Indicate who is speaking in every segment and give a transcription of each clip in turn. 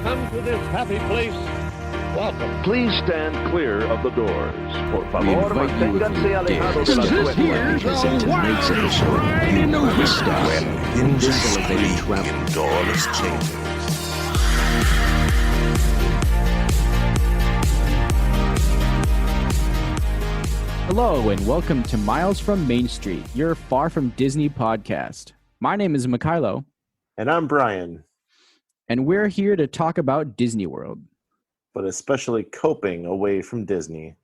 Speaker 1: come to this happy place, welcome.
Speaker 2: Please stand clear of the doors. Por
Speaker 3: We
Speaker 2: favor,
Speaker 3: invite you, if
Speaker 2: manténganse
Speaker 3: you dare,
Speaker 2: alejados de
Speaker 3: to
Speaker 2: las
Speaker 3: step
Speaker 2: puertas.
Speaker 3: forward because in tonight's episode, you will discuss in this elevated travel.
Speaker 4: doorless chambers.
Speaker 5: Hello and welcome to Miles from Main Street, your Far From Disney podcast. My name is Mikhailo,
Speaker 6: And I'm Brian,
Speaker 5: and we're here to talk about Disney World,
Speaker 6: but especially coping away from Disney.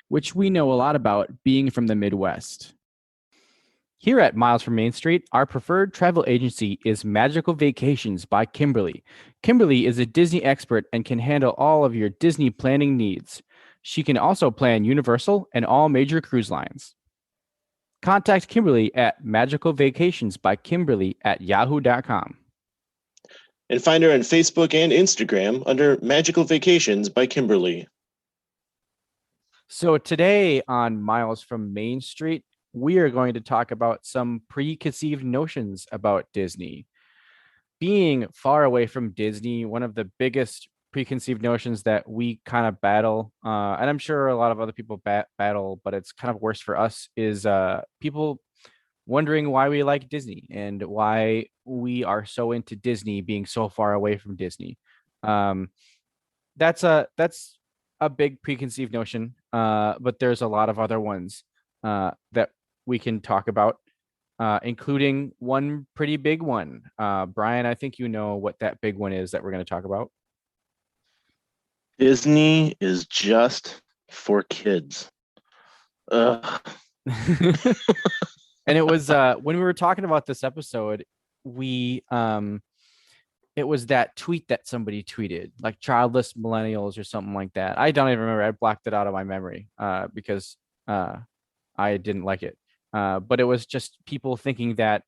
Speaker 5: which we know a lot about being from the Midwest. Here at Miles from Main Street, our preferred travel agency is Magical Vacations by Kimberly. Kimberly is a Disney expert and can handle all of your Disney planning needs. She can also plan Universal and all major cruise lines. Contact Kimberly at magicalvacationsbykimberly@yahoo.com.
Speaker 4: And find her on Facebook and Instagram under Magical Vacations by Kimberly.
Speaker 5: So today on Miles from Main Street, we are going to talk about some preconceived notions about Disney. Being far away from Disney, one of the biggest preconceived notions that we kind of battle, and I'm sure a lot of other people battle, but it's kind of worse for us, is people wondering why we like Disney and why we are so into Disney being so far away from Disney. That's a big preconceived notion, but there's a lot of other ones that we can talk about, including one pretty big one. Brian, I think you know what that big one is that we're going to talk about.
Speaker 4: Disney is just for kids. Ugh.
Speaker 5: And it was when we were talking about this episode, we it was that tweet that somebody tweeted, like childless millennials or something like that. I don't even remember. I blocked it out of my memory because I didn't like it. But it was just people thinking that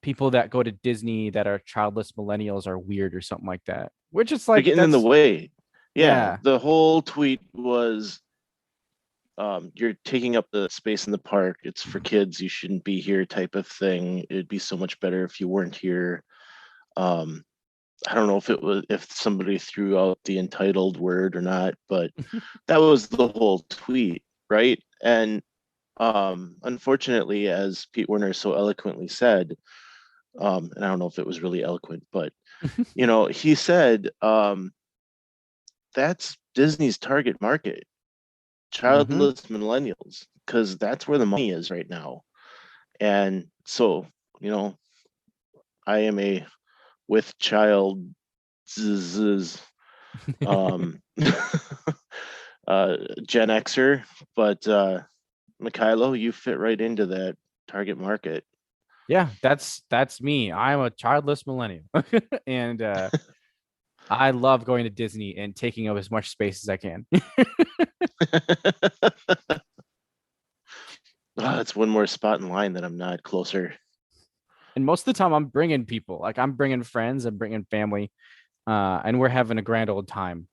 Speaker 5: people that go to Disney that are childless millennials are weird or something like that, which is
Speaker 4: They're
Speaker 5: like
Speaker 4: getting in the
Speaker 5: that's-
Speaker 4: way. Yeah,
Speaker 5: Yeah.
Speaker 4: the whole tweet was you're taking up the space in the park. It's for kids. You shouldn't be here type of thing. It'd be so much better if you weren't here. I don't know if somebody threw out the entitled word or not, but that was the whole tweet, right? And unfortunately, as Pete Werner so eloquently said, and I don't know if it was really eloquent, but he said that's Disney's target market, childless millennials, because that's where the money is right now. And so, I am a with child Gen Xer, but Mikhailo, you fit right into that target market.
Speaker 5: Yeah, that's me. I'm a childless millennial, and I love going to Disney and taking up as much space as I can.
Speaker 4: That's one more spot in line that I'm not closer.
Speaker 5: And most of the time, I'm bringing people. Like I'm bringing friends, I'm bringing family, and we're having a grand old time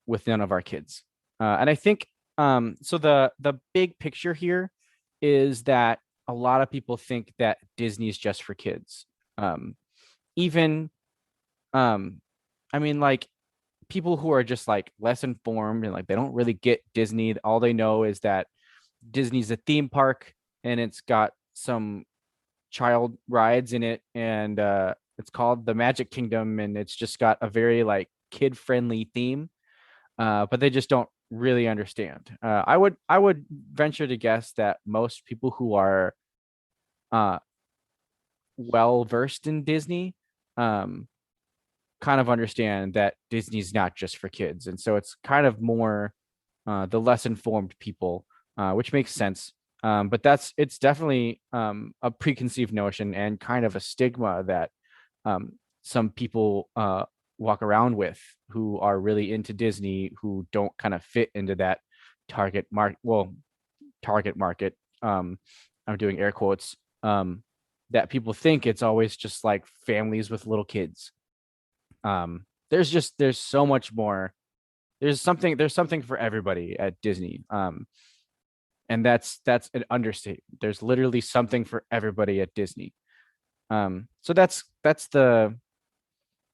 Speaker 5: with none of our kids. And I think so. The big picture here is that a lot of people think that Disney is just for kids. I mean, like people who are just like less informed and like they don't really get Disney. All they know is that Disney's a theme park and it's got some child rides in it, and it's called the Magic Kingdom, and it's just got a very like kid-friendly theme, but they just don't really understand. I would venture to guess that most people who are well versed in Disney kind of understand that Disney's not just for kids, and so it's kind of more the less informed people, which makes sense. But it's definitely a preconceived notion and kind of a stigma that some people walk around with who are really into Disney, who don't kind of fit into that target market. Well, target market. I'm doing air quotes. That people think it's always just like families with little kids. There's so much more. There's something for everybody at Disney. And that's an understatement. There's literally something for everybody at Disney. So that's the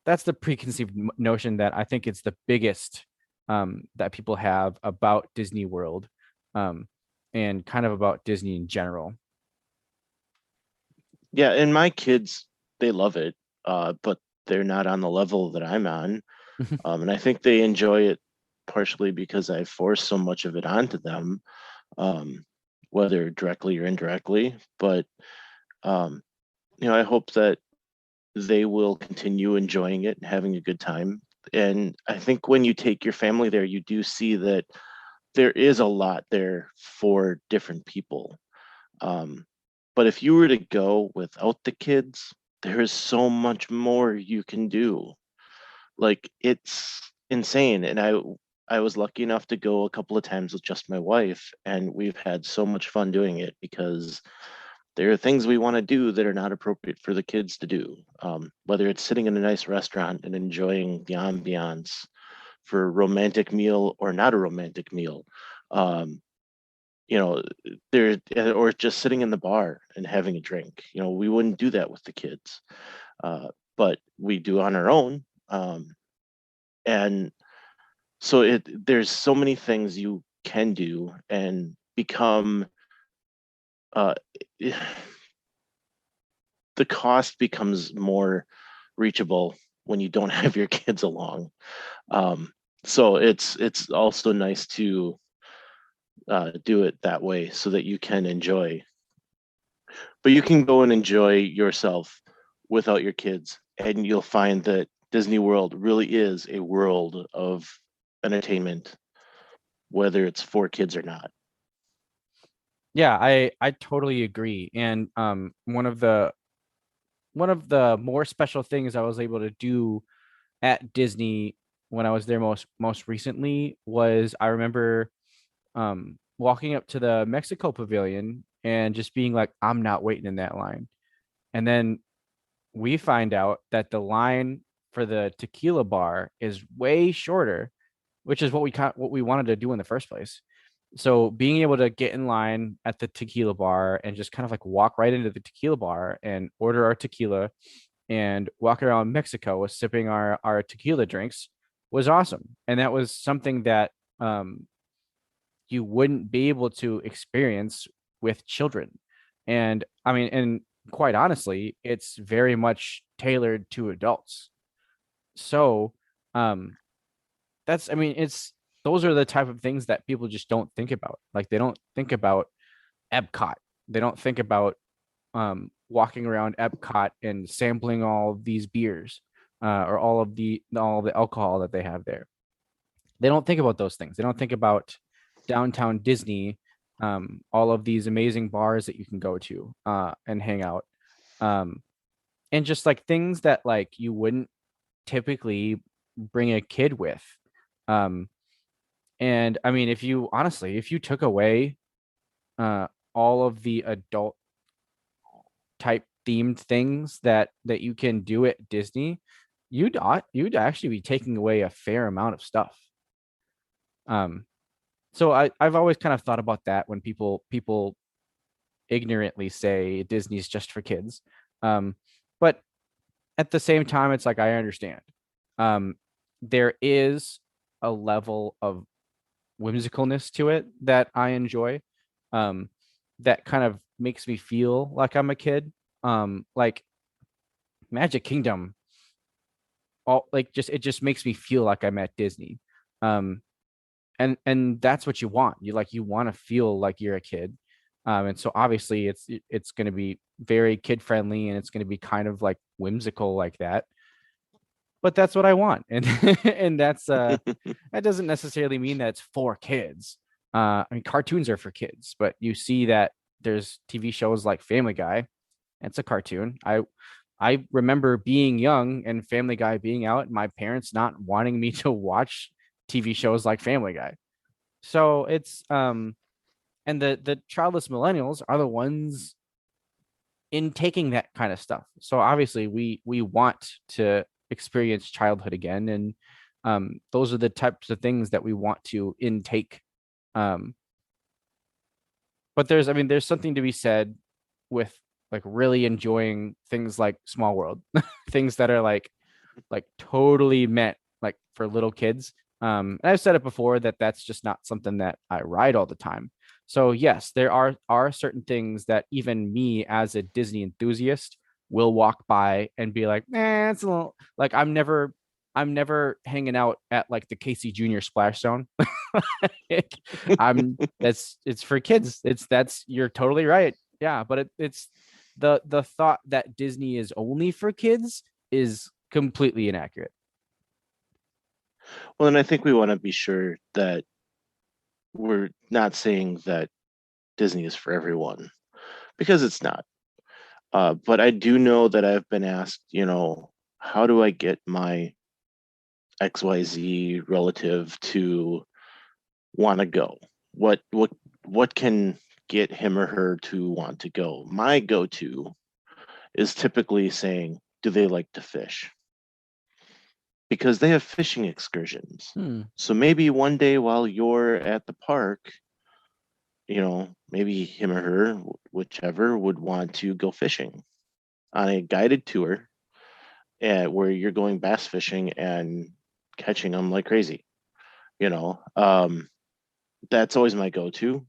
Speaker 5: that's the preconceived notion that I think it's the biggest that people have about Disney World, and kind of about Disney in general.
Speaker 4: Yeah, and my kids, they love it, but they're not on the level that I'm on. And I think they enjoy it partially because I force so much of it onto them, um, whether directly or indirectly. But um, I hope that they will continue enjoying it and having a good time. And I think when you take your family there, you do see that there is a lot there for different people. Um, but if you were to go without the kids, there is so much more you can do. Like it's insane. And I was lucky enough to go a couple of times with just my wife, and we've had so much fun doing it because there are things we want to do that are not appropriate for the kids to do. Whether it's sitting in a nice restaurant and enjoying the ambiance for a romantic meal or not a romantic meal. Um, there or just sitting in the bar and having a drink. We wouldn't do that with the kids, but we do on our own. And so there's so many things you can do and become. Uh, the cost becomes more reachable when you don't have your kids along. So it's also nice to do it that way so that you can enjoy. But you can go and enjoy yourself without your kids, and you'll find that Disney World really is a world of entertainment, whether it's for kids or not.
Speaker 5: Yeah, I totally agree. And one of the more special things I was able to do at Disney when I was there most recently was I remember walking up to the Mexico pavilion and just being like, I'm not waiting in that line. And then we find out that the line for the tequila bar is way shorter, which is what we wanted to do in the first place. So being able to get in line at the tequila bar and just kind of like walk right into the tequila bar and order our tequila and walk around Mexico with sipping our tequila drinks was awesome. And that was something that you wouldn't be able to experience with children. And I mean, and quite honestly, it's very much tailored to adults. So um that's I mean, it's those are the type of things that people just don't think about. Like they don't think about Epcot. They don't think about walking around Epcot and sampling all of these beers, or all of the alcohol that they have there. They don't think about those things. They don't think about downtown Disney, all of these amazing bars that you can go to and hang out, um, and just like things that like you wouldn't typically bring a kid with. Um, and I mean, if you took away all of the adult type themed things that you can do at Disney, you'd actually be taking away a fair amount of stuff. Um, so I've always kind of thought about that when people ignorantly say Disney's just for kids. But at the same time, it's like I understand. Um, there is a level of whimsicalness to it that I enjoy. Um, that kind of makes me feel like I'm a kid. Like Magic Kingdom, all like just it just makes me feel like I'm at Disney. Um, and that's what you want. You want to feel like you're a kid. And so obviously it's going to be very kid friendly and it's going to be kind of like whimsical like that. But that's what I want. And and that doesn't necessarily mean that it's for kids. I mean cartoons are for kids, but you see that there's TV shows like Family Guy. It's a cartoon. I remember being young and Family Guy being out and my parents not wanting me to watch TV shows like Family Guy. So it's and the childless millennials are the ones in taking that kind of stuff. So obviously we want to experience childhood again, and those are the types of things that we want to intake. Um, but there's something to be said with like really enjoying things like Small World, things that are like like totally meant like for little kids. And I've said it before that that's just not something that I ride all the time. So yes, there are certain things that even me as a Disney enthusiast will walk by and be like, it's a little like I'm never hanging out at like the Casey Jr. splash zone. It's for kids. That's you're totally right. Yeah, but it's the thought that Disney is only for kids is completely inaccurate.
Speaker 4: Well, and I think we want to be sure that we're not saying that Disney is for everyone because it's not. But I do know that I've been asked, how do I get my XYZ relative to want to go? What can get him or her to want to go? My go-to is typically saying, do they like to fish? Because they have fishing excursions. So maybe one day while you're at the park, maybe him or her, whichever, would want to go fishing on a guided tour where you're going bass fishing and catching them like crazy. That's always my go-to.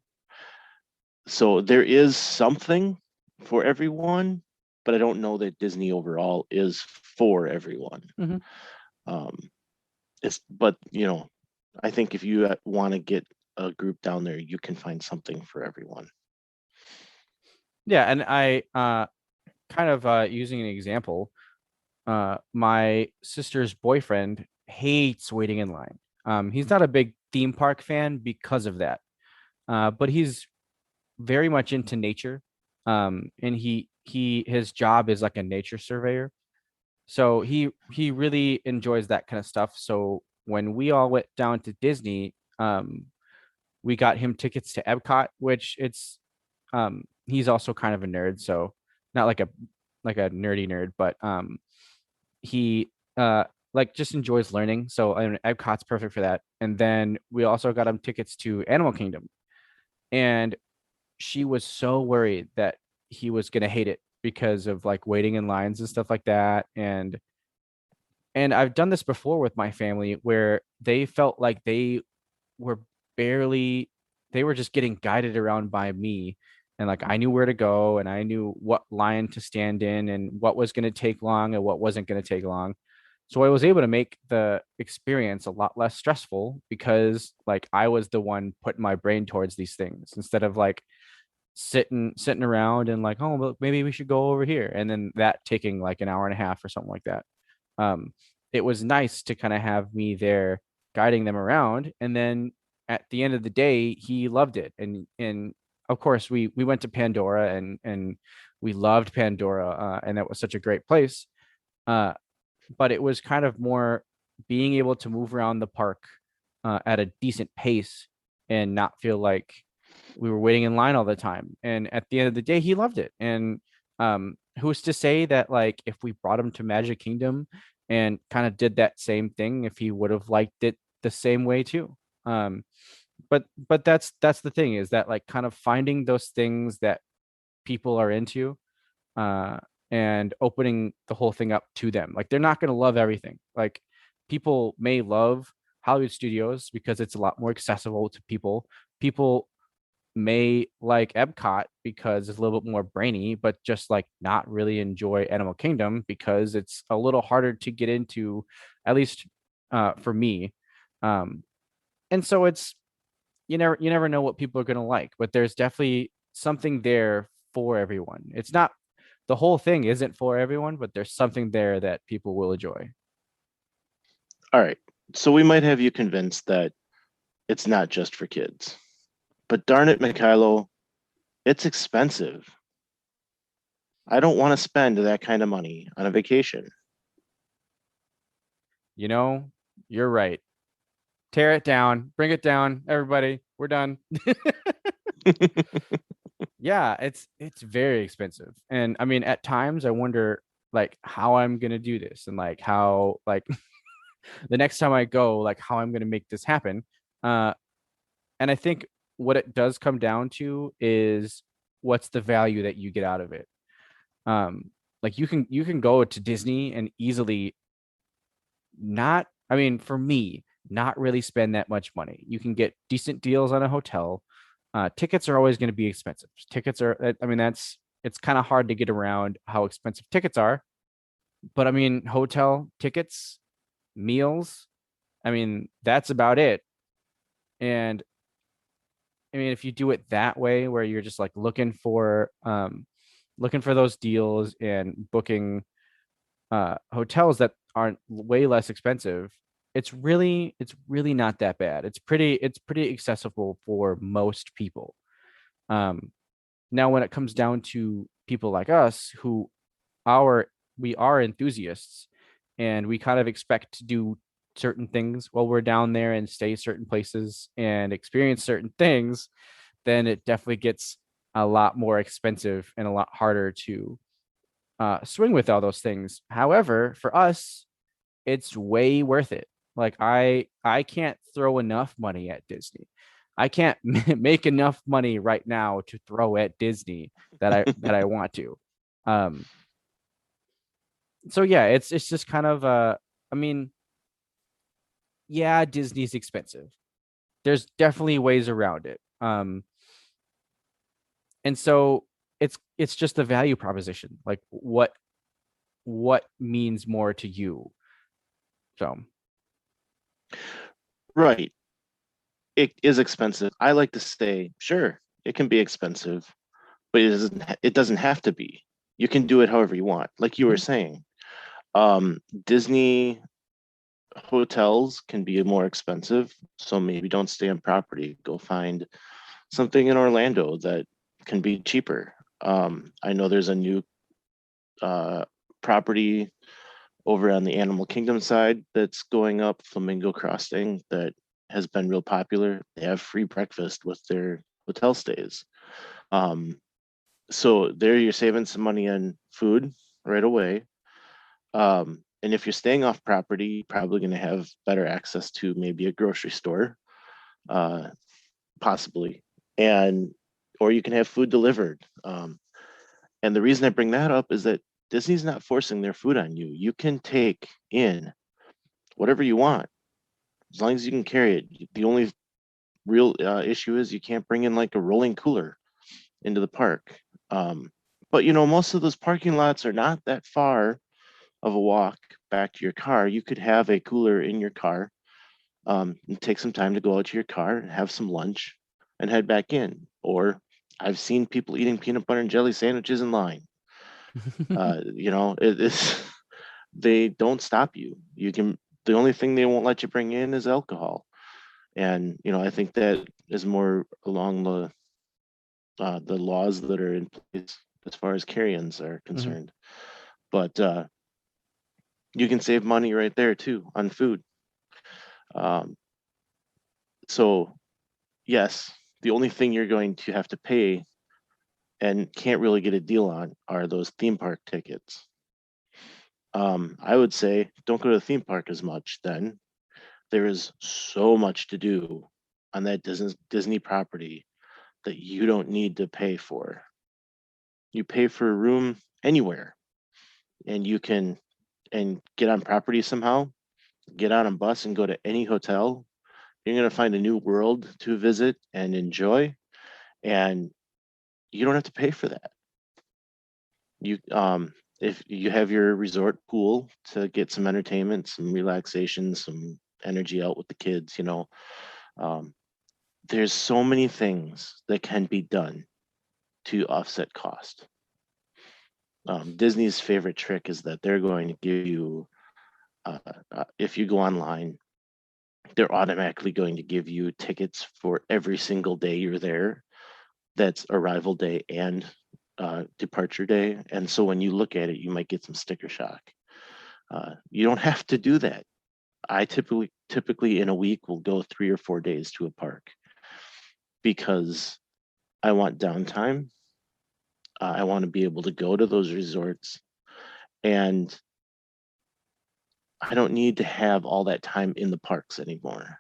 Speaker 4: So there is something for everyone, but I don't know that Disney overall is for everyone.
Speaker 5: Mhm.
Speaker 4: But I think if you want to get a group down there, you can find something for everyone.
Speaker 5: Yeah, and I kind of using an example, my sister's boyfriend hates waiting in line. He's not a big theme park fan because of that. But he's very much into nature. And his job is like a nature surveyor. So he really enjoys that kind of stuff. So when we all went down to Disney, we got him tickets to Epcot, which he's also kind of a nerd, so not like a nerdy nerd, but he like just enjoys learning. So Epcot's perfect for that. And then we also got him tickets to Animal Kingdom. And she was so worried that he was gonna hate it because of like waiting in lines and stuff like that. And I've done this before with my family where they felt like were barely they were just getting guided around by me, and like I knew where to go and I knew what line to stand in and what was going to take long and what wasn't going to take long. So I was able to make the experience a lot less stressful because like I was the one putting my brain towards these things instead of like sitting around and like, oh, well, maybe we should go over here, and then that taking like an hour and a half or something like that. um it was nice to kind of have me there guiding them around, and then at the end of the day he loved it. And of course we went to Pandora, and we loved Pandora, and that was such a great place. uh but it was kind of more being able to move around the park at a decent pace and not feel like we were waiting in line all the time. And at the end of the day, he loved it. And who's to say that like if we brought him to Magic Kingdom and kind of did that same thing, if he would have liked it the same way too. Um, but that's the thing, is that like kind of finding those things that people are into, uh, and opening the whole thing up to them. Like they're not going to love everything. Like people may love Hollywood Studios because it's a lot more accessible to people. People may like Epcot because it's a little bit more brainy, but just like not really enjoy Animal Kingdom because it's a little harder to get into, at least for me. Um, and so it's you never know what people are going to like, but there's definitely something there for everyone. It's not the whole thing isn't for everyone, but there's something there that people will enjoy.
Speaker 4: All right. So we might have you convinced that it's not just for kids. But darn it, Mikhailo, it's expensive. I don't want to spend that kind of money on a vacation.
Speaker 5: You're right. Tear it down, bring it down, everybody. We're done. Yeah, it's very expensive. And I mean, at times I wonder like how I'm gonna do this, and like how like the next time I go, like how I'm gonna make this happen. Uh, and I think what it does come down to is what's the value that you get out of it. Like you can go to Disney and easily for me, not really spend that much money. You can get decent deals on a hotel. Tickets are always going to be expensive. Tickets are, I mean, it's kind of hard to get around how expensive tickets are. But I mean, hotel tickets, meals, I mean, that's about it. And I mean, if you do it that way, where you're just like looking for those deals and booking hotels that aren't way less expensive, it's really not that bad. It's pretty accessible for most people. Um, Now, when it comes down to people like us who our we are enthusiasts and we kind of expect to do certain things while we're down there and stay certain places and experience certain things, then it definitely gets a lot more expensive and a lot harder to swing with all those things. However, for us, it's way worth it. Like I can't throw enough money at Disney. I can't make enough money right now to throw at Disney that I want to. Um, so yeah, it's just kind of I mean, yeah, Disney's expensive. There's definitely ways around it. And so it's just the value proposition. Like what means more to you? So
Speaker 4: Right. It is expensive. I like to say, sure, it can be expensive, but it doesn't have to be. You can do it however you want. Like you were saying, Disney hotels can be more expensive, so maybe don't stay on property. Go find something in Orlando that can be cheaper. I know there's a new uh, property over on the Animal Kingdom side that's going up, Flamingo Crossing, that has been real popular. They have free breakfast with their hotel stays. Um, so there you're saving some money on food right away. And if you're staying off property, you're probably going to have better access to maybe a grocery store, uh, possibly, and or you can have food delivered. And the reason I bring that up is that Disney's not forcing their food on you. You can take in whatever you want as long as you can carry it. The only real issue is you can't bring in like a rolling cooler into the park. But most of those parking lots are not that far of a walk back to your car. You could have a cooler in your car, and take some time to go out to your car and have some lunch and head back in. Or I've seen people eating peanut butter and jelly sandwiches in line. It's they don't stop you. You can The only thing they won't let you bring in is alcohol, and I think that is more along the laws that are in place as far as carry-ins are
Speaker 5: mhm.
Speaker 4: concerned. But you can save money right there too on food. Um, so yes, the only thing you're going to have to pay and can't really get a deal on are those theme park tickets. I would say don't go to the theme park as much then. There is so much to do on that Disney property that you don't need to pay for. You pay for a room anywhere and you can and get on property somehow, get on a bus and go to any hotel. You're going to find a new world to visit and enjoy, and you don't have to pay for that. You If you have your resort pool to get some entertainment, some relaxation, some energy out with the kids, um, there's so many things that can be done to offset cost. Disney's favorite trick is that they're going to give you, if you go online, they're automatically going to give you tickets for every single day you're there. That's arrival day and departure day. And so when you look at it, you might get some sticker shock. You don't have to do that. I typically in a week will go 3 or 4 days to a park because I want downtime. I want to be able to go to those resorts, and I don't need to have all that time in the parks anymore,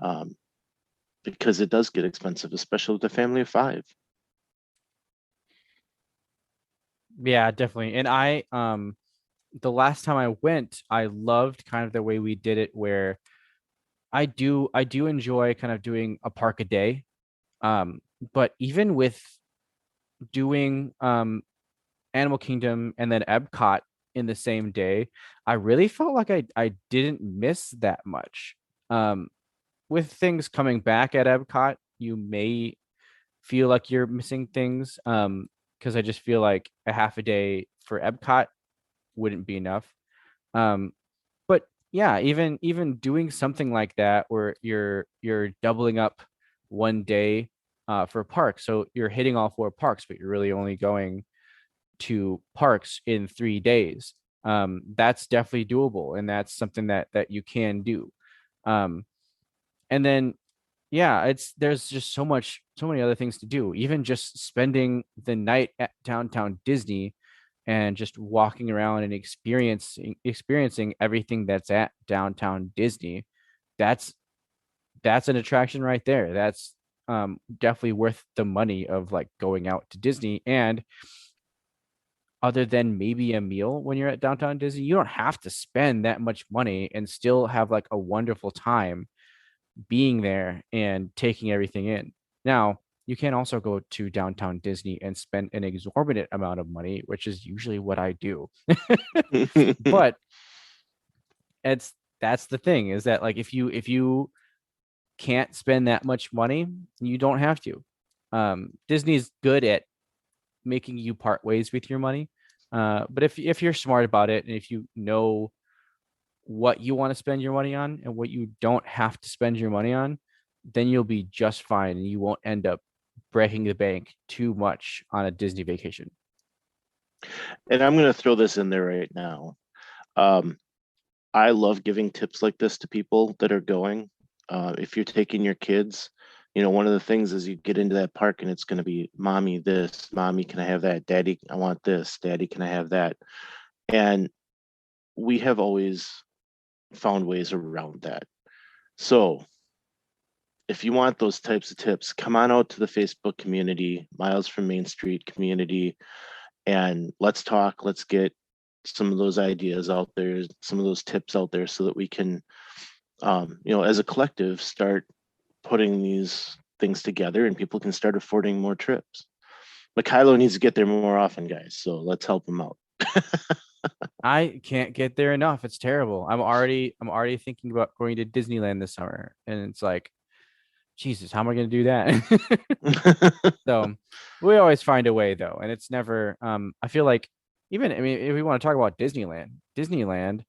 Speaker 4: um, because it does get expensive, especially with a family of five.
Speaker 5: Yeah, definitely. And the last time I went, I loved kind of the way we did it, where I do enjoy kind of doing a park a day. But even with doing Animal Kingdom and then Epcot in the same day, I really felt like I didn't miss that much. Um, with things coming back at Epcot, you may feel like you're missing things. Because I just feel like a half a day for Epcot wouldn't be enough. Um, but yeah, even doing something like that where you're doubling up one day for a park. So you're hitting all four parks, but you're really only going to parks in 3 days. That's definitely doable, and that's something that you can do. Um, and then yeah, there's just so many other things to do. Even just spending the night at downtown Disney and just walking around and experiencing everything that's at downtown Disney. That's that's an attraction right there. That's definitely worth the money of like going out to Disney. And other than maybe a meal when you're at downtown Disney, you don't have to spend that much money and still have like a wonderful time being there and taking everything in. Now, you can also go to downtown Disney and spend an exorbitant amount of money, which is usually what I do. But it's that's the thing, is that like if you can't spend that much money, you don't have to. Disney's good at making you part ways with your money. But if you're smart about it, and if you know what you want to spend your money on and what you don't have to spend your money on, then you'll be just fine and you won't end up breaking the bank too much on a Disney vacation.
Speaker 4: And I'm going to throw this in there right now. Um, I love giving tips like this to people that are going. If you're taking your kids, one of the things is you get into that park and it's going to be, mommy, this, mommy, can I have that? Daddy, I want this. Daddy, can I have that? And we have always found ways around that. So if you want those types of tips, come on out to the Facebook community, Miles from Main Street community, and let's talk. Let's get some of those ideas out there, some of those tips out there, so that we can, as a collective, start putting these things together and people can start affording more trips. Mikhailo needs to get there more often, guys. So let's help him out.
Speaker 5: I can't get there enough. It's terrible. I'm already thinking about going to Disneyland this summer, and it's like, Jesus, how am I going to do that? So we always find a way though, and it's never. I feel like even I mean, if we want to talk about Disneyland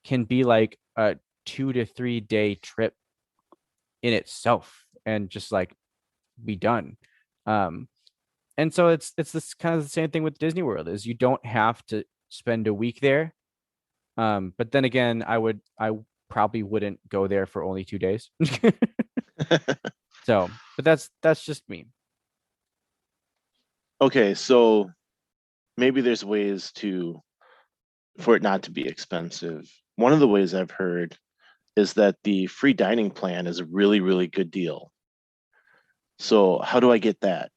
Speaker 5: can be like a 2 to 3 day trip in itself, and just like be done. Um, and so it's this kind of the same thing with Disney World, is you don't have to spend a week there. But then again, I probably wouldn't go there for only 2 days. So, but that's just me.
Speaker 4: Okay, so maybe there's ways for it not to be expensive. One of the ways I've heard is that the free dining plan is a really, really good deal. So how do I get that?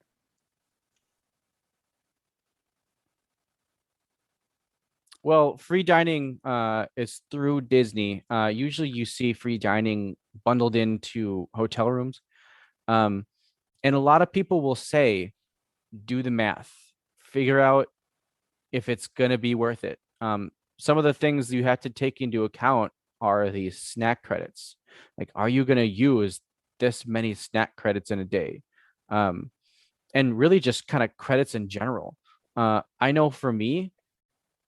Speaker 5: Well, free dining is through Disney. Usually you see free dining bundled into hotel rooms. Um, and a lot of people will say, do the math, figure out if it's gonna be worth it. Some of the things you have to take into account are these snack credits. Like, are you gonna use this many snack credits in a day? Um, and really just kind of credits in general. I know for me,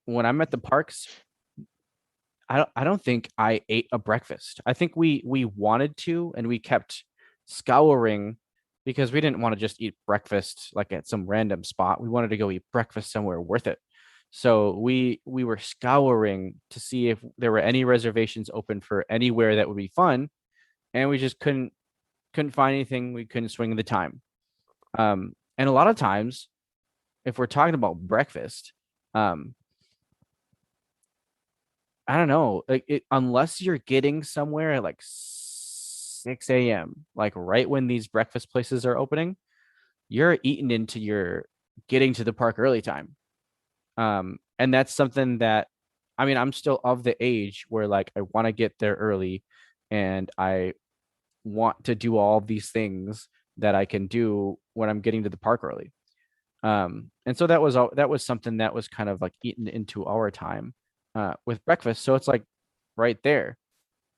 Speaker 5: when I'm at the parks, I don't think I ate a breakfast. I think we wanted to, and we kept scouring because we didn't want to just eat breakfast like at some random spot. We wanted to go eat breakfast somewhere worth it. So we were scouring to see if there were any reservations open for anywhere that would be fun, and we just couldn't find anything. We couldn't swing the time. And a lot of times, if we're talking about breakfast, um, I don't know, like unless you're getting somewhere at like 6 a.m., like right when these breakfast places are opening, you're eating into your getting to the park early time. And that's something that I mean, I'm still of the age where like I want to get there early and I want to do all these things that I can do when I'm getting to the park early. And so that was something that was kind of like eaten into our time with breakfast. So it's like right there.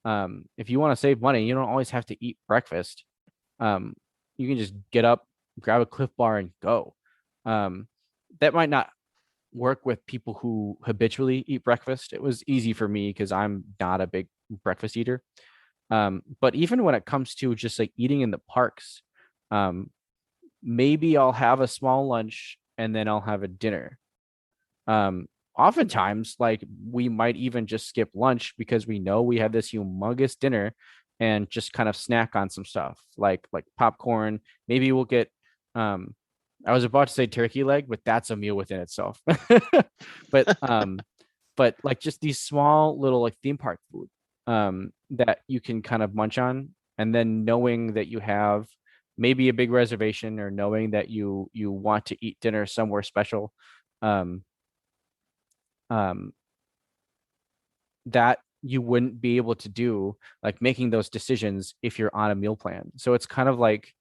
Speaker 5: If you want to save money, you don't always have to eat breakfast. Um, you can just get up, grab a Cliff Bar, and go. Um, that might not work with people who habitually eat breakfast. It was easy for me because I'm not a big breakfast eater. But even when it comes to just like eating in the parks, um, maybe I'll have a small lunch and then I'll have a dinner. Um, Oftentimes, like we might even just skip lunch because we know we have this humongous dinner and just kind of snack on some stuff like popcorn. Maybe we'll get I was about to say turkey leg, but that's a meal within itself. but but like just these small little like theme park food that you can kind of munch on, and then knowing that you have maybe a big reservation or knowing that you want to eat dinner somewhere special, um um that you wouldn't be able to do, like making those decisions if you're on a meal plan. So it's kind of like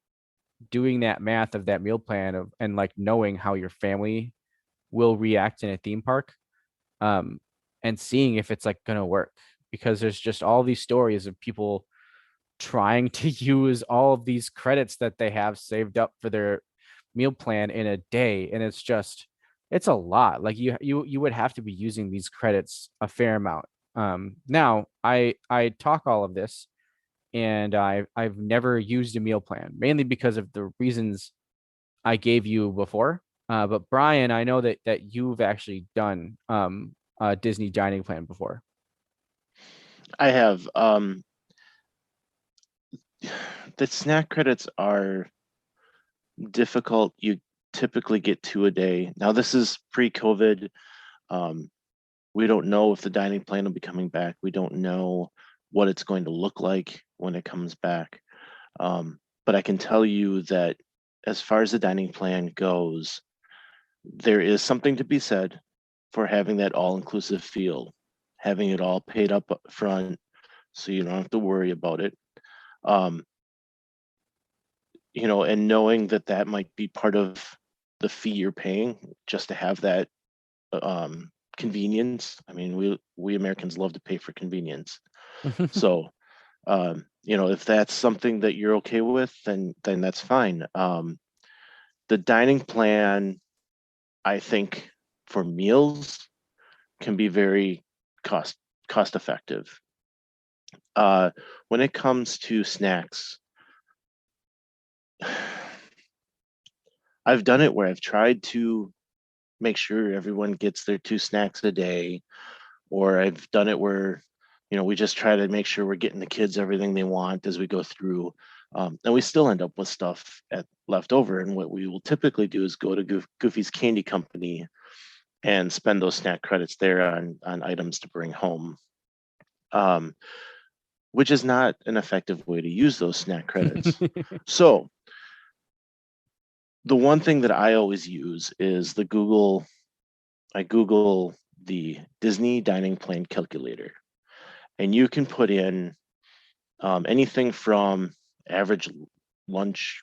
Speaker 5: doing that math of that meal plan of and like knowing how your family will react in a theme park, um and seeing if it's like gonna work, because there's just all these stories of people trying to use all of these credits that they have saved up for their meal plan in a day, and it's a lot. Like you would have to be using these credits a fair amount. Now I talk all of this, and I've never used a meal plan, mainly because of the reasons I gave you before. But Brian, I know that you've actually done a Disney dining plan before.
Speaker 4: I have. The snack credits are difficult. You typically get 2 a day. Now, this is pre-COVID. Um, we don't know if the dining plan will be coming back. We don't know what it's going to look like when it comes back. But I can tell you that as far as the dining plan goes, there is something to be said for having that all-inclusive feel, having it all paid up front, so you don't have to worry about it. Um, and knowing that that might be part of the fee you're paying just to have that convenience. I mean, we Americans love to pay for convenience. So, if that's something that you're okay with, then that's fine. The dining plan, I think, for meals can be very cost effective. When it comes to snacks, I've done it where I've tried to make sure everyone gets their 2 snacks a day, or I've done it where, we just try to make sure we're getting the kids everything they want as we go through. And we still end up with stuff left over. And what we will typically do is go to Goofy's Candy Company and spend those snack credits there on items to bring home, which is not an effective way to use those snack credits. So the one thing that I always use is I Google the Disney dining plan calculator, and you can put in anything from average lunch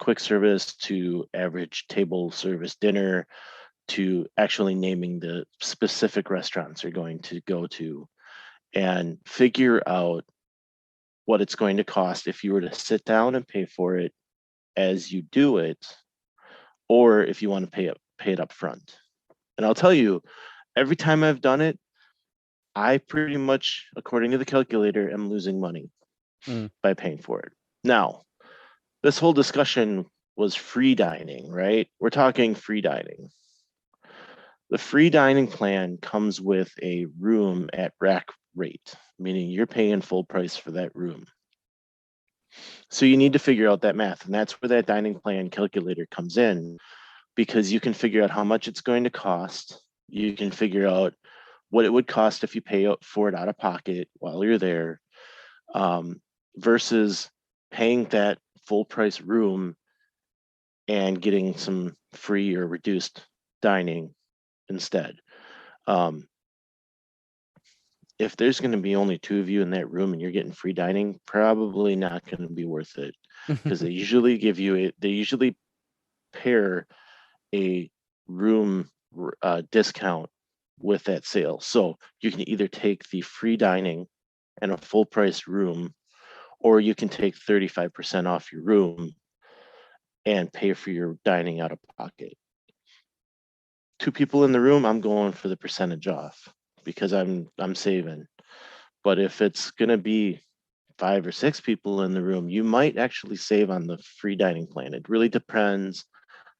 Speaker 4: quick service to average table service dinner to actually naming the specific restaurants you're going to go to, and figure out what it's going to cost if you were to sit down and pay for it as you do it, or if you want to pay it up front. And I'll tell you, every time I've done it, I pretty much, according to the calculator, am losing money by paying for it. Now, this whole discussion was free dining, right? We're talking free dining. The free dining plan comes with a room at rack rate, meaning you're paying full price for that room. So you need to figure out that math, and that's where that dining plan calculator comes in, because you can figure out how much it's going to cost. You can figure out what it would cost if you pay for it out of pocket while you're there, versus paying that full price room and getting some free or reduced dining instead. if there's going to be only two of you in that room and you're getting free dining, probably not going to be worth it, because they usually pair a room discount with that sale. So you can either take the free dining and a full price room, or you can take 35% off your room and pay for your dining out of pocket. Two people in the room, I'm going for the percentage off because I'm saving. But if it's going to be 5 or 6 people in the room, you might actually save on the free dining plan. It really depends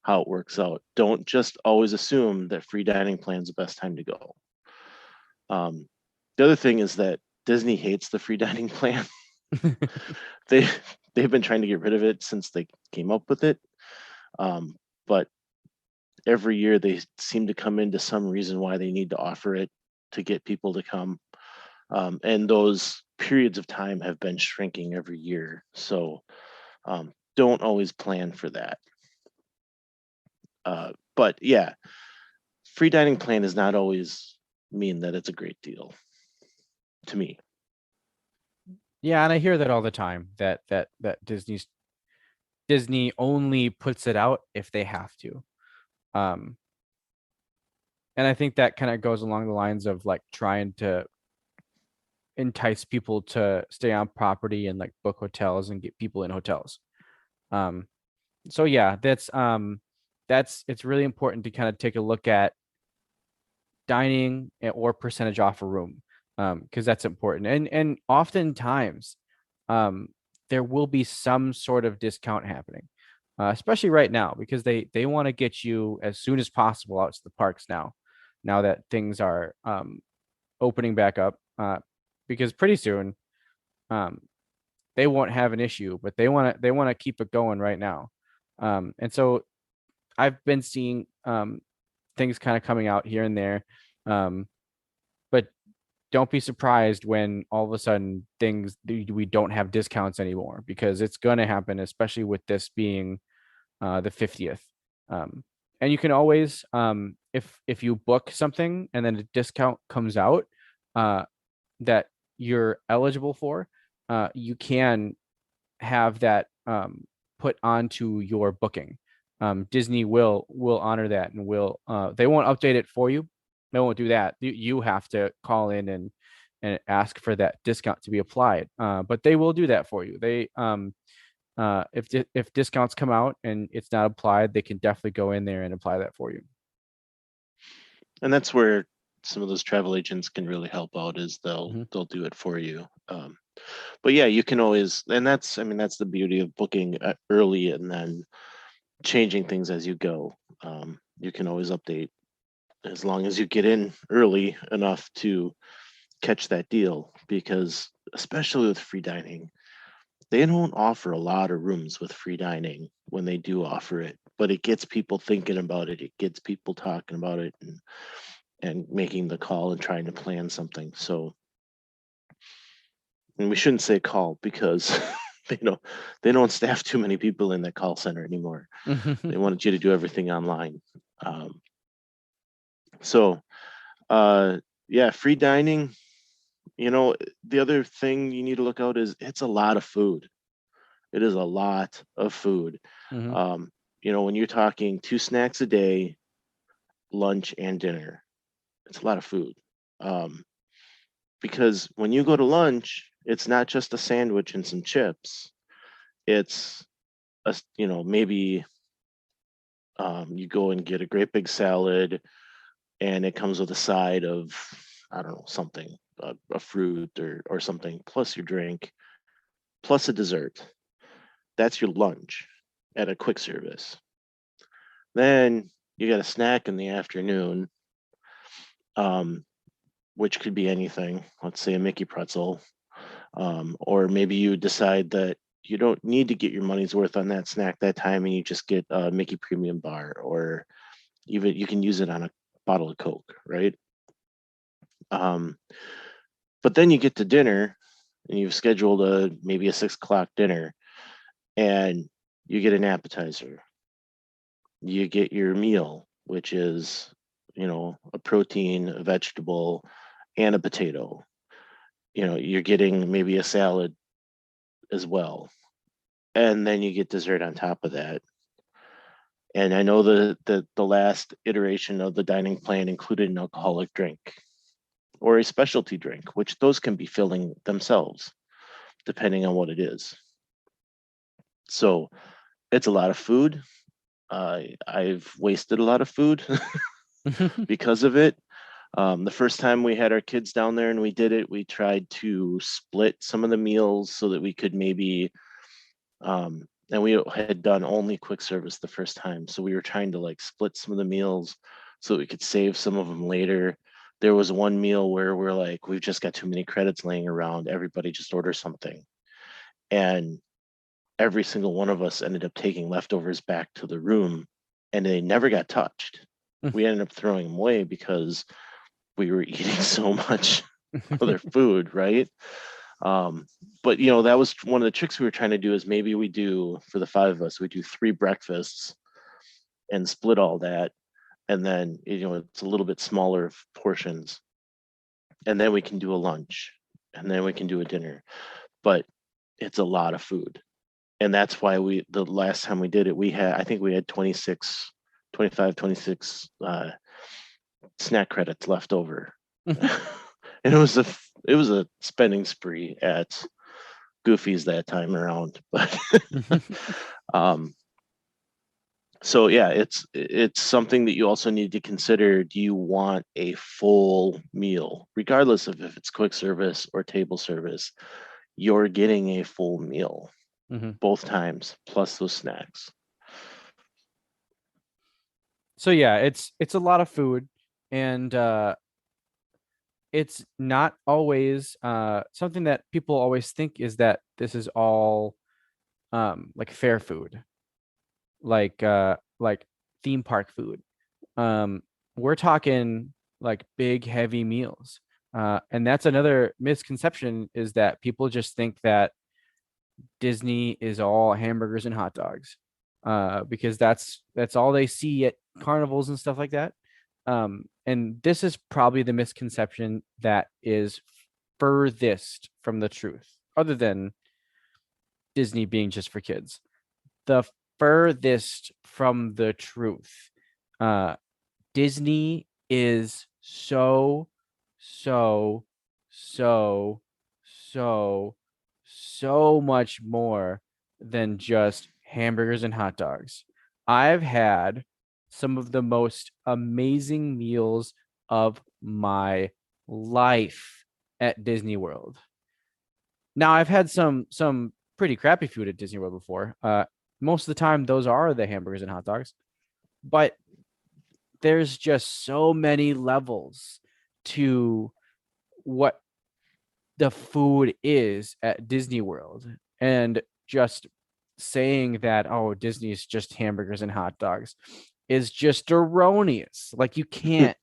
Speaker 4: how it works out. Don't just always assume that free dining plan is the best time to go. The other thing is that Disney hates the free dining plan. They've been trying to get rid of it since they came up with it. But every year they seem to come into some reason why they need to offer it to get people to come. And those periods of time have been shrinking every year. So don't always plan for that. But yeah, free dining plan does not always mean that it's a great deal to me.
Speaker 5: Yeah, and I hear that all the time, that Disney only puts it out if they have to. And I think that kind of goes along the lines of like trying to entice people to stay on property and like book hotels and get people in hotels. So yeah, that's it's really important to kind of take a look at dining or percentage off a room, because that's important. And oftentimes there will be some sort of discount happening, especially right now, because they want to get you as soon as possible out to the parks now that things are opening back up, because pretty soon they won't have an issue, but they want to keep it going right now. And so I've been seeing things kind of coming out here and there, but don't be surprised when all of a sudden we don't have discounts anymore, because it's going to happen, especially with this being the 50th. And you can always, if you book something and then a discount comes out that you're eligible for, you can have that put onto your booking. Disney will honor that, and will they won't update it for you. They won't do that. You have to call in and ask for that discount to be applied. But they will do that for you. They if discounts come out and it's not applied, they can definitely go in there and apply that for you.
Speaker 4: And that's where some of those travel agents can really help out, is they'll do it for you. But yeah, you can always, and that's the beauty of booking early and then changing things as you go. You can always update as long as you get in early enough to catch that deal, because especially with free dining, they don't offer a lot of rooms with free dining when they do offer it, but it gets people thinking about it. It gets people talking about it and making the call and trying to plan something. So, and we shouldn't say call, because they don't staff too many people in that call center anymore. They wanted you to do everything online. Yeah, free dining. The other thing you need to look out is it's a lot of food. It is a lot of food. When you're talking 2 snacks a day, lunch and dinner, it's a lot of food. Because when you go to lunch, it's not just a sandwich and some chips. It's maybe you go and get a great big salad, and it comes with a side of, I don't know, something, a fruit or something, plus your drink, plus a dessert. That's your lunch at a quick service. Then you got a snack in the afternoon, which could be anything. Let's say a Mickey pretzel, or maybe you decide that you don't need to get your money's worth on that snack that time, and you just get a Mickey Premium Bar, or even you can use it on a bottle of Coke, right? But then you get to dinner, and you've scheduled maybe a 6 o'clock dinner, and you get an appetizer. You get your meal, which is, a protein, a vegetable, and a potato. you're getting maybe a salad as well, and then you get dessert on top of that. And I know the last iteration of the dining plan included an alcoholic drink or a specialty drink, which those can be filling themselves, depending on what it is. So it's a lot of food. I've wasted a lot of food because of it. The first time we had our kids down there and we did it, we tried to split some of the meals so that we could maybe, and we had done only quick service the first time. So we were trying to like split some of the meals so that we could save some of them later. There was one meal where we're like, we've just got too many credits laying around. Everybody just order something. And every single one of us ended up taking leftovers back to the room and they never got touched. We ended up throwing them away because we were eating so much other food, right? But that was one of the tricks we were trying to do is maybe we do for the 5 of us, we do 3 breakfasts and split all that. And then, it's a little bit smaller portions. And then we can do a lunch and then we can do a dinner. But it's a lot of food. And that's why the last time we did it, I think we had 26 snack credits left over. And it was a spending spree at Goofy's that time around. But so yeah, it's something that you also need to consider. Do you want a full meal, regardless of if it's quick service or table service? You're getting a full meal both times, plus those snacks.
Speaker 5: So yeah, it's a lot of food, and it's not always something that people always think is that this is all like fair food, like theme park food. We're talking like big heavy meals. And that's another misconception, is that people just think that Disney is all hamburgers and hot dogs, because that's all they see at carnivals and stuff like that. And this is probably the misconception that is furthest from the truth, other than Disney being just for kids. The furthest from the truth. Disney is so, so, so, so, so much more than just hamburgers and hot dogs. I've had some of the most amazing meals of my life at Disney World. Now, I've had some pretty crappy food at Disney World before. Most of the time, those are the hamburgers and hot dogs. But there's just so many levels to what the food is at Disney World. And just saying that, oh, Disney is just hamburgers and hot dogs is just erroneous. Like you can't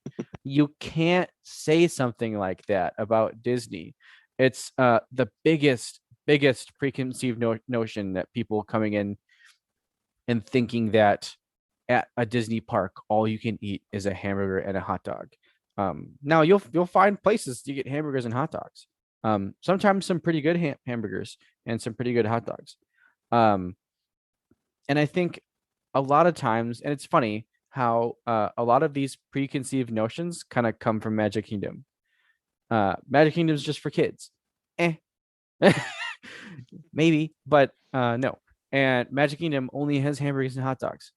Speaker 5: say something like that about Disney. It's the biggest preconceived notion that people coming in and thinking that at a Disney park all you can eat is a hamburger and a hot dog. Now you'll find places you get hamburgers and hot dogs. Sometimes some pretty good hamburgers and some pretty good hot dogs. And I think a lot of times, and it's funny how a lot of these preconceived notions kind of come from Magic Kingdom. Magic Kingdom is just for kids. Maybe, but no. And Magic Kingdom only has hamburgers and hot dogs.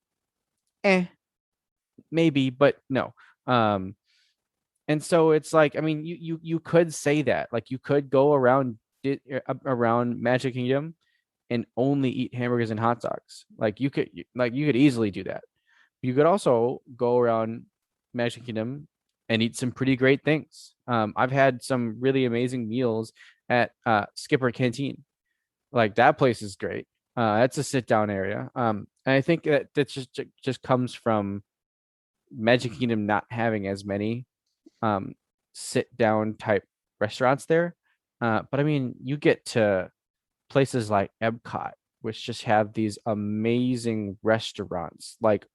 Speaker 5: Maybe, but no. And so it's like, I mean, you could say that, like you could go around Magic Kingdom and only eat hamburgers and hot dogs. Like you could easily do that. You could also go around Magic Kingdom and eat some pretty great things. I've had some really amazing meals at Skipper Canteen. Like that place is great. That's a sit down area. And I think that just comes from Magic Kingdom not having as many sit down type restaurants there. But I mean, you get to places like Epcot, which just have these amazing restaurants, like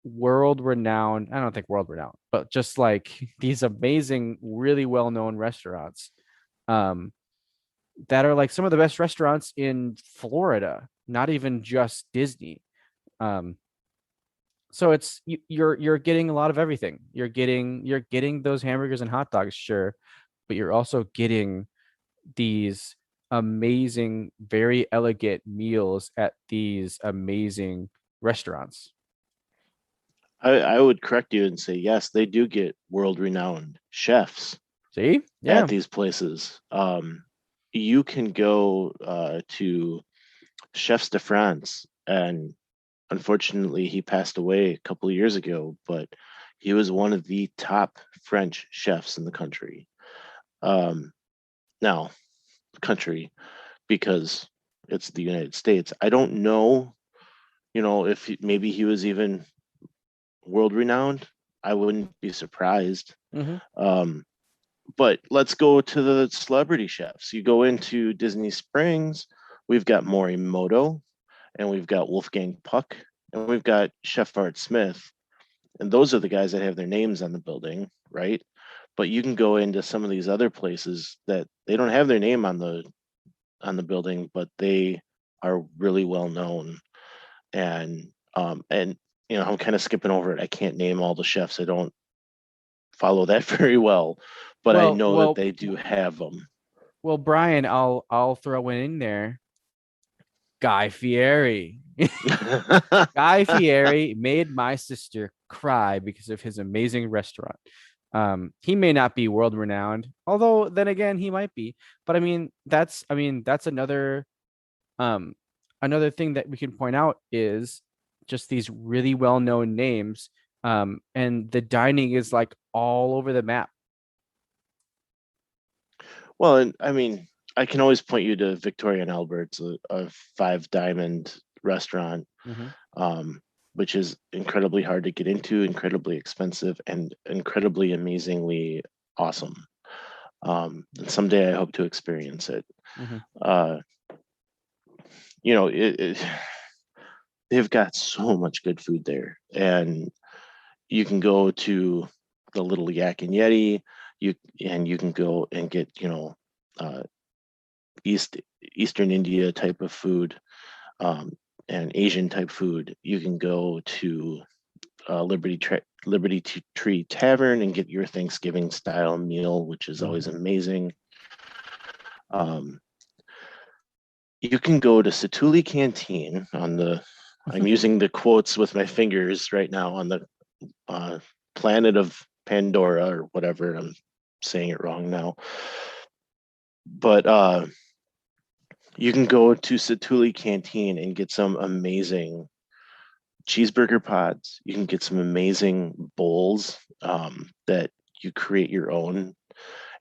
Speaker 5: world renowned. I don't think world renowned, but just like these amazing, really well known restaurants. um, that are like some of the best restaurants in Florida, not even just Disney. Um, so you're getting a lot of everything. You're getting those hamburgers and hot dogs, sure, but you're also getting these amazing, very elegant meals at these amazing restaurants.
Speaker 4: I would correct you and say yes, they do get world-renowned chefs
Speaker 5: See?
Speaker 4: at
Speaker 5: Yeah.
Speaker 4: these places. You can go to Chefs de France, and unfortunately, he passed away a couple of years ago, but he was one of the top French chefs in the country. Um, now, country, because it's the United States. I don't know, if maybe he was even world renowned. I wouldn't be surprised.
Speaker 5: Mm-hmm.
Speaker 4: Um, but let's go to the celebrity chefs. You go into Disney Springs, we've got Morimoto, and we've got Wolfgang Puck, and we've got Chef Art Smith. And those are the guys that have their names on the building, right? But you can go into some of these other places that they don't have their name on the building, but they are really well known. And I'm kind of skipping over it. I can't name all the chefs. I don't follow that very well, but I
Speaker 5: Well,
Speaker 4: know that
Speaker 5: well,
Speaker 4: they do have them.
Speaker 5: well, Brian, I'll throw it in there. Guy Fieri. Guy Fieri made my sister cry because of his amazing restaurant. He may not be world renowned, although then again he might be. But I mean that's um another thing that we can point out is just these really well known names. And the dining is like all over the map.
Speaker 4: Well, and I mean, I can always point you to Victoria and Albert's, a Five Diamond restaurant,
Speaker 5: Mhm.
Speaker 4: um, which is incredibly hard to get into, incredibly expensive, and incredibly amazingly awesome. And someday I hope to experience it.
Speaker 5: Mhm.
Speaker 4: Uh, they've got so much good food there, and you can go to the Little Yak and Yeti. You can go and get uh, East Eastern India type of food, um, and Asian type food. You can go to Liberty Tree Tavern and get your Thanksgiving style meal, which is always
Speaker 5: Mhm.
Speaker 4: amazing. Um, you can go to Satuli Canteen on the. I'm using the quotes with my fingers right now on the uh, planet of Pandora or whatever. I'm saying it wrong now, but you can go to Satuli Canteen and get some amazing cheeseburger pods. You can get some amazing bowls that you create your own.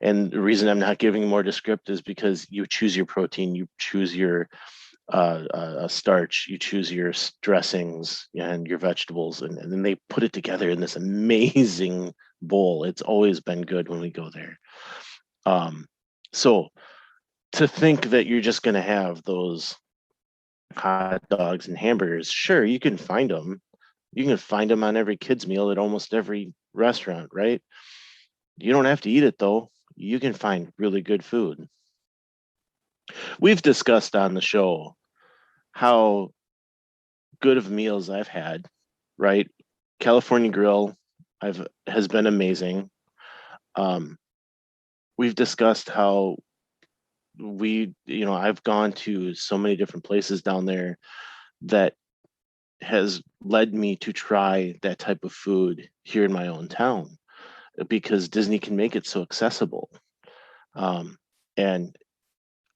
Speaker 4: And the reason I'm not giving more descript is because you choose your protein, you choose your starch, you choose your dressings and your vegetables, and then they put it together in this amazing bowl. It's always been good when we go there. Um, so to think that you're just going to have those hot dogs and hamburgers, sure, you can find them. You can find them on every kid's meal at almost every restaurant, right? You don't have to eat it though. You can find really good food. We've discussed on the show how good of meals I've had, right? California Grill I've has been amazing. Um, we've discussed how I've gone to so many different places down there that has led me to try that type of food here in my own town because Disney can make it so accessible. Um, and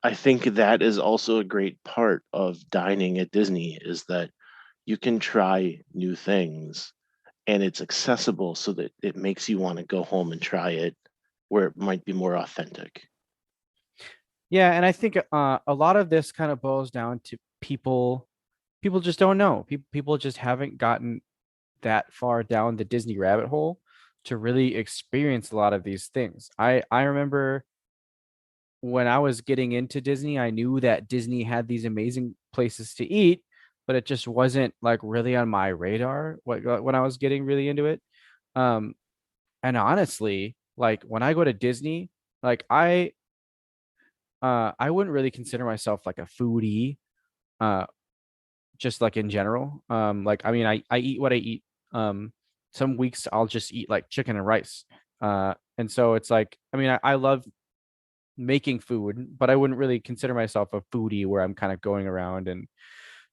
Speaker 4: I think that is also a great part of dining at Disney is that you can try new things and it's accessible so that it makes you want to go home and try it where it might be more authentic.
Speaker 5: Yeah, and I think a lot of this kind of boils down to people just don't know. People just haven't gotten that far down the Disney rabbit hole to really experience a lot of these things. I remember when I was getting into Disney, I knew that Disney had these amazing places to eat, but it just wasn't like really on my radar when I was getting really into it. Um, and honestly, like when I go to Disney, like I wouldn't really consider myself like a foodie, uh, just like in general. Like I mean, I eat what I eat. Some weeks I'll just eat like chicken and rice. And so it's like, I mean, I love making food, but I wouldn't really consider myself a foodie where I'm kind of going around and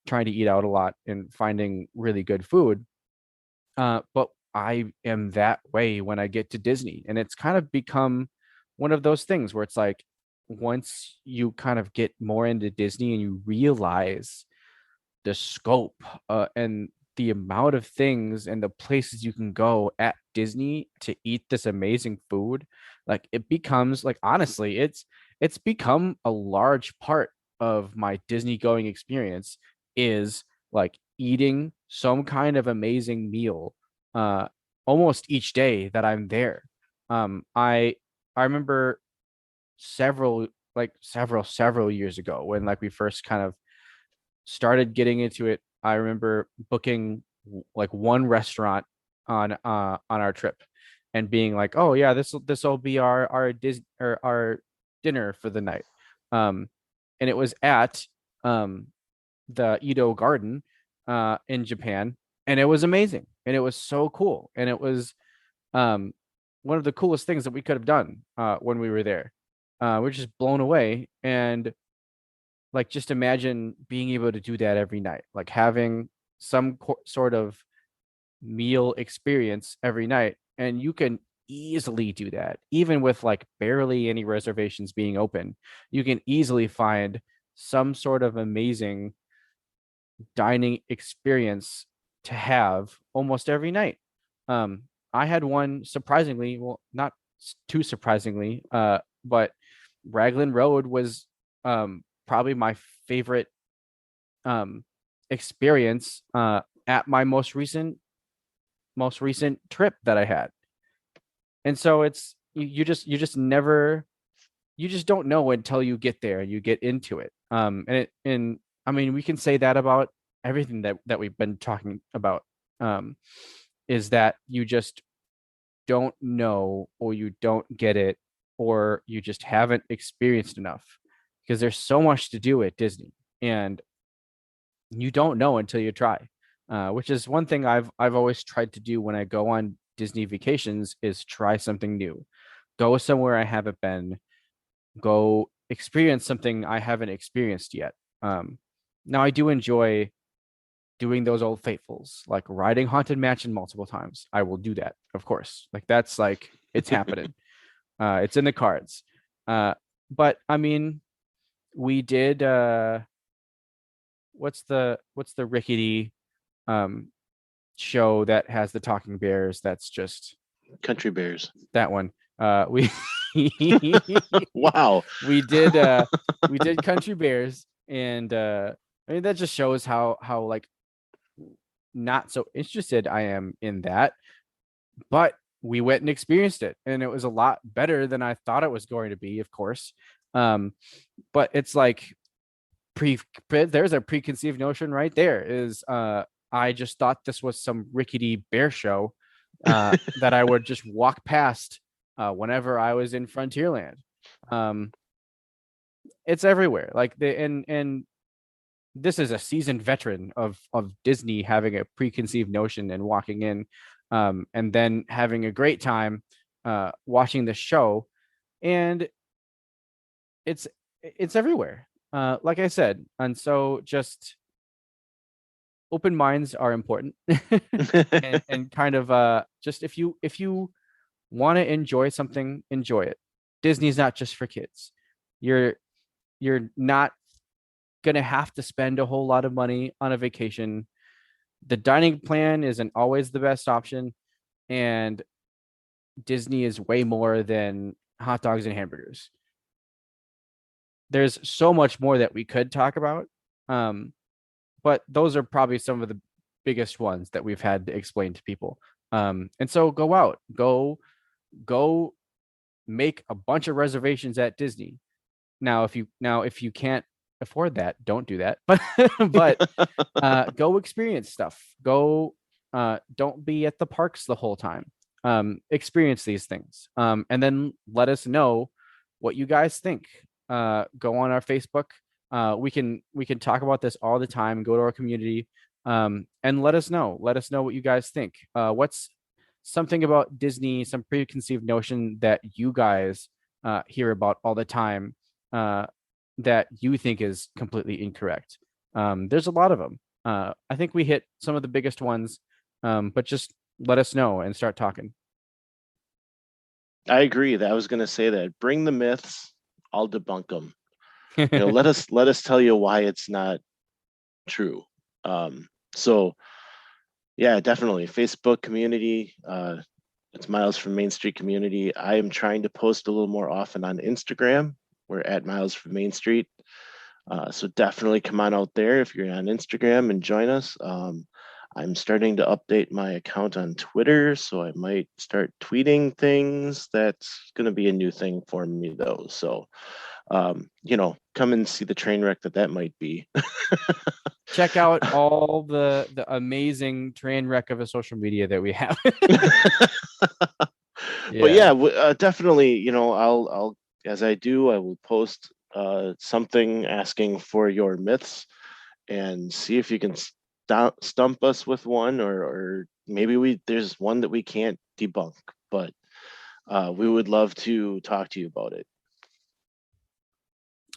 Speaker 5: trying to eat out a lot and finding really good food. But I am that way when I get to Disney, and it's kind of become one of those things where it's like once you kind of get more into Disney and you realize the scope and the amount of things and the places you can go at Disney to eat this amazing food, like it becomes like honestly, it's become a large part of my Disney going experience is like eating some kind of amazing meal uh almost each day that I'm there. I remember several years ago when like we first kind of started getting into it. I remember booking like one restaurant on our trip and being like, "Oh yeah, this will be our dinner for the night." And it was at um the Edo Garden in Japan, and it was amazing, and it was so cool, and it was um one of the coolest things that we could have done when we were there. We're just blown away, and like just imagine being able to do that every night, like having some sort of meal experience every night, and you can easily do that even with like barely any reservations being open. You can easily find some sort of amazing dining experience to have almost every night. um I had one surprisingly, well, not too surprisingly, but Raglan Road was probably my favorite um experience at my most recent trip that I had. And so it's you just never, you just don't know until you get there and you get into it. And I mean, we can say that about everything that we've been talking about. um is that you just don't know, or you don't get it, or you just haven't experienced enough, because there's so much to do at Disney, and you don't know until you try. Which is one thing I've always tried to do when I go on Disney vacations is try something new, go somewhere I haven't been, go experience something I haven't experienced yet. Now I do enjoy doing those old faithfuls, like riding Haunted Mansion multiple times. I will do that, of course. Like that's like it's happening. It's in the cards. But I mean, we did what's the rickety um show that has the talking bears, that's just
Speaker 4: Country Bears.
Speaker 5: that one. We
Speaker 4: Wow.
Speaker 5: we did Country Bears, and I mean that just shows how like not so interested I am in that, but we went and experienced it, and it was a lot better than I thought it was going to be, of course. um but it's like there's a preconceived notion right there, is I just thought this was some rickety bear show that I would just walk past whenever I was in Frontierland. um it's everywhere, like the and this is a seasoned veteran of Disney having a preconceived notion and walking in, and then having a great time watching the show, and it's it's everywhere. Like I said, and so just open minds are important, and kind of just if you want to enjoy something, enjoy it. Disney's not just for kids. You're you're not gonna have to spend a whole lot of money on a vacation. The dining plan isn't always the best option, and Disney is way more than hot dogs and hamburgers. There's so much more that we could talk about, um, but those are probably some of the biggest ones that we've had to explain to people. And so go out, go make a bunch of reservations at Disney. Now if you can't afford that, don't do that. But go experience stuff. Go don't be at the parks the whole time. Experience these things. And then let us know what you guys think. go on our Facebook. We can talk about this all the time. Go to our community, and let us know. Let us know what you guys think. What's something about Disney, some preconceived notion that you guys hear about all the time that you think is completely incorrect? There's a lot of them. I think we hit some of the biggest ones, but just let us know and start talking.
Speaker 4: I agree. That I was going to say that. Bring the myths. I'll debunk them. Let us tell you why it's not true. So yeah, definitely Facebook community. It's Miles from Main Street community. I am trying to post a little more often on Instagram. We're at Miles from Main Street. So definitely come on out there if you're on Instagram and join us. I'm starting to update my account on Twitter, so I might start tweeting things. That's going to be a new thing for me, though. So, come and see the train wreck that might be.
Speaker 5: Check out all the amazing train wreck of a social media that we have.
Speaker 4: But yeah, definitely. I'll as I do, I will post something asking for your myths and see if you can stump us with one, or maybe there's one that we can't debunk, but we would love to talk to you about it.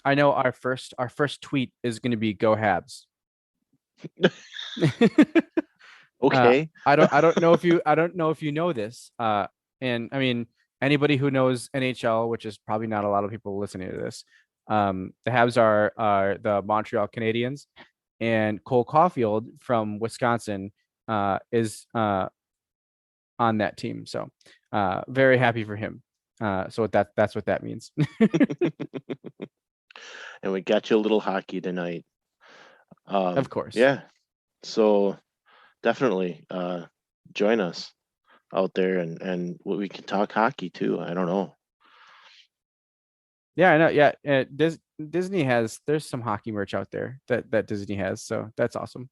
Speaker 5: I know our first tweet is going to be "Go Habs."
Speaker 4: Okay.
Speaker 5: I don't know if you know this. And I mean, anybody who knows NHL, which is probably not a lot of people listening to this, the Habs are the Montreal Canadiens, and Cole Caulfield from Wisconsin is on that team. So very happy for him. So that's what that means.
Speaker 4: And we got you a little hockey tonight.
Speaker 5: Of course.
Speaker 4: Yeah. So definitely join us out there, and we can talk hockey too. I don't know.
Speaker 5: Yeah, I know. Yeah, Disney there's some hockey merch out there that Disney has, so that's awesome.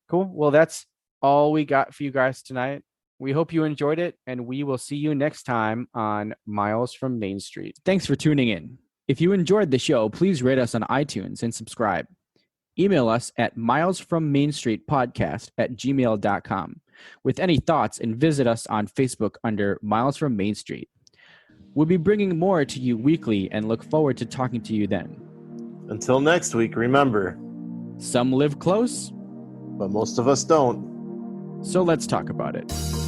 Speaker 5: Cool. Well, that's all we got for you guys tonight. We hope you enjoyed it, and we will see you next time on Miles from Main Street.
Speaker 7: Thanks for tuning in. If you enjoyed the show, please rate us on iTunes and subscribe. Email us at milesfrommainstreetpodcast@gmail.com with any thoughts, and visit us on Facebook under Miles from Main Street. We'll be bringing more to you weekly and look forward to talking to you then.
Speaker 6: Until next week, remember,
Speaker 7: some live close,
Speaker 6: but most of us don't.
Speaker 7: So let's talk about it.